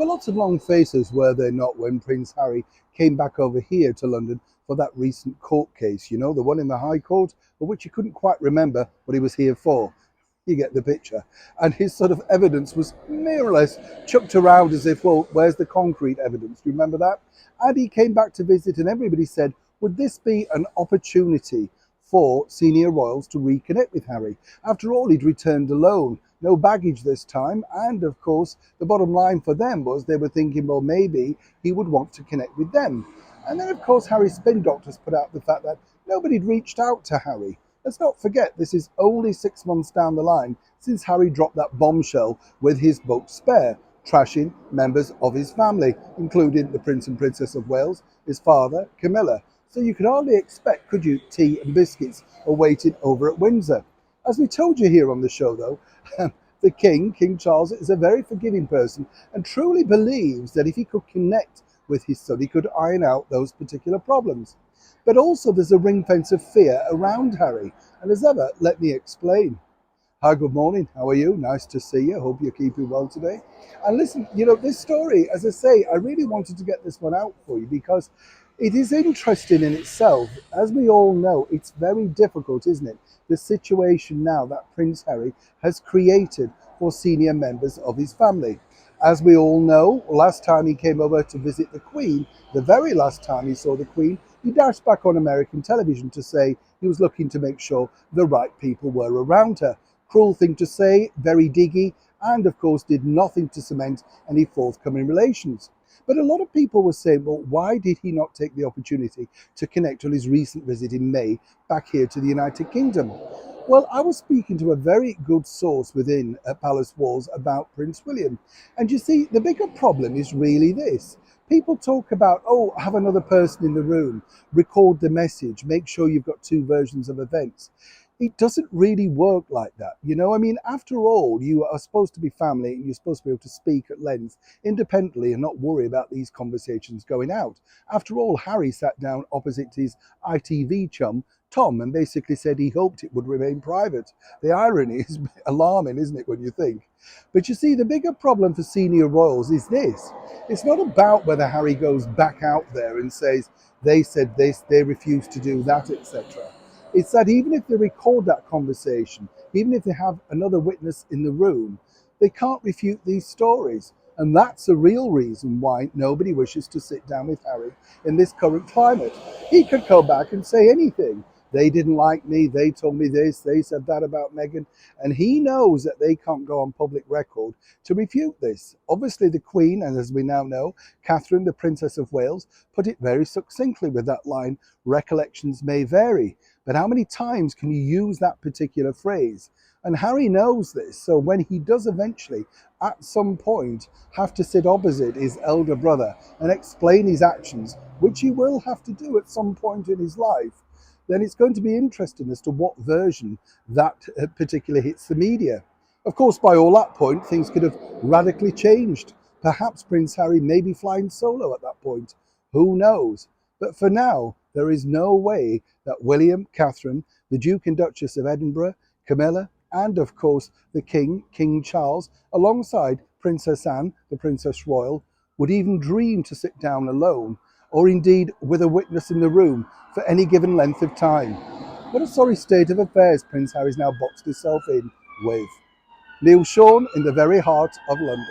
There were lots of long faces, were there not, when Prince Harry came back over here to London for that recent court case, you know, the one in the High Court, of which he couldn't quite remember what he was here for. You get the picture. And his sort of evidence was more or less chucked around as if, well, where's the concrete evidence? Do you remember that? And he came back to visit, and everybody said, would this be an opportunity for senior royals to reconnect with Harry? After all, he'd returned alone, no baggage this time, and of course, the bottom line for them was they were thinking, well, maybe he would want to connect with them. And then, of course, Harry's spin doctors put out the fact that nobody'd reached out to Harry. Let's not forget, this is only 6 months down the line since Harry dropped that bombshell with his book Spare, trashing members of his family, including the Prince and Princess of Wales, his father, Camilla. So you could hardly expect, could you, tea and biscuits awaited over at Windsor. As we told you here on the show, though, the King Charles, is a very forgiving person and truly believes that if he could connect with his son, he could iron out those particular problems. But also there's a ring fence of fear around Harry. And as ever, let me explain. Hi, good morning. How are you? Nice to see you. Hope you're keeping well today. And listen, you know, this story, as I say, I really wanted to get this one out for you because it is interesting in itself. As we all know, it's very difficult, isn't it? The situation now that Prince Harry has created for senior members of his family. As we all know, last time he came over to visit the Queen, the very last time he saw the Queen, he dashed back on American television to say he was looking to make sure the right people were around her. Cruel thing to say, very diggy, and of course did nothing to cement any forthcoming relations. But a lot of people were saying, well, why did he not take the opportunity to connect on his recent visit in May back here to the United Kingdom? Well, I was speaking to a very good source within Palace Walls about Prince William. And you see, the bigger problem is really this. People talk about, oh, have another person in the room, record the message, make sure you've got two versions of events. It doesn't really work like that. You know, I mean, after all, you are supposed to be family and you're supposed to be able to speak at length independently and not worry about these conversations going out. After all, Harry sat down opposite his ITV chum, Tom, and basically said he hoped it would remain private. The irony is alarming, isn't it, when you think? But you see, the bigger problem for senior royals is this. It's not about whether Harry goes back out there and says, they said this, they refused to do that, etc. It's that even if they record that conversation, even if they have another witness in the room, they can't refute these stories. And that's the real reason why nobody wishes to sit down with Harry in this current climate. He could go back and say anything. They didn't like me, they told me this, they said that about Meghan. And he knows that they can't go on public record to refute this. Obviously the Queen, and as we now know, Catherine, the Princess of Wales, put it very succinctly with that line, recollections may vary. But how many times can you use that particular phrase? And Harry knows this, so when he does eventually, at some point, have to sit opposite his elder brother and explain his actions, which he will have to do at some point in his life, then it's going to be interesting as to what version that particular hits the media. Of course, by all that point, things could have radically changed. Perhaps Prince Harry may be flying solo at that point. Who knows? But for now, there is no way that William, Catherine, the Duke and Duchess of Edinburgh, Camilla, and of course the King Charles, alongside Princess Anne, the Princess Royal, would even dream to sit down alone, or indeed with a witness in the room for any given length of time. What a sorry state of affairs Prince Harry's now boxed himself in with. Neil Sean in the very heart of London.